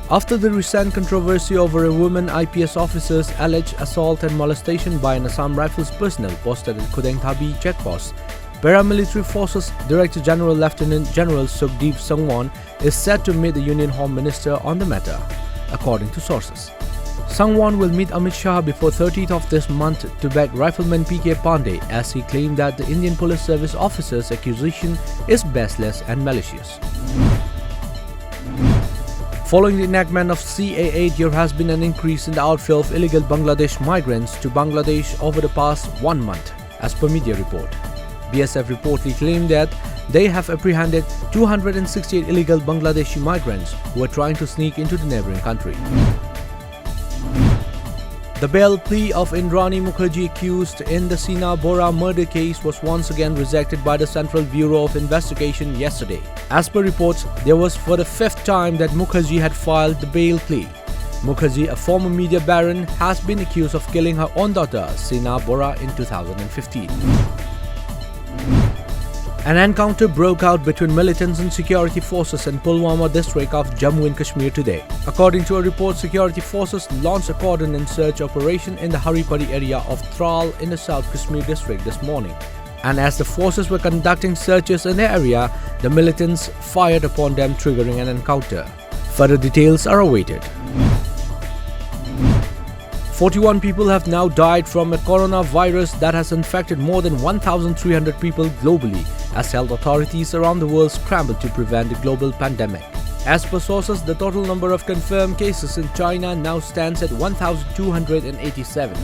After the recent controversy over a woman IPS officer's alleged assault and molestation by an Assam Rifles personnel posted at TOMTV checkpost, Paramilitary Forces Director General Lieutenant General Sukhdeep Sangwan is set to meet the Union Home Minister on the matter, according to sources. Sangwan will meet Amit Shah before 30th of this month to back Rifleman PK Pandey, as he claimed that the Indian Police Service officer's accusation is baseless and malicious. Following the enactment of CAA, there has been an increase in the outflow of illegal Bangladesh migrants to Bangladesh over the past 1 month, as per media report. BSF reportedly claimed that they have apprehended 268 illegal Bangladeshi migrants who were trying to sneak into the neighboring country. The bail plea of Indrani Mukerjea, accused in the Sina Bora murder case, was once again rejected by the Central Bureau of Investigation yesterday. As per reports, there was for the 5th time that Mukerjea had filed the bail plea. Mukerjea, a former media baron, has been accused of killing her own daughter, Sina Bora, in 2015. An encounter broke out between militants and security forces in Pulwama district of Jammu and Kashmir today. According to a report, security forces launched a cordon and search operation in the Haripari area of Tral in the South Kashmir district this morning. And as the forces were conducting searches in the area, the militants fired upon them, triggering an encounter. Further details are awaited. 41 people have now died from a coronavirus that has infected more than 1,300 people globally, as health authorities around the world scramble to prevent the global pandemic. As per sources, the total number of confirmed cases in China now stands at 1,287.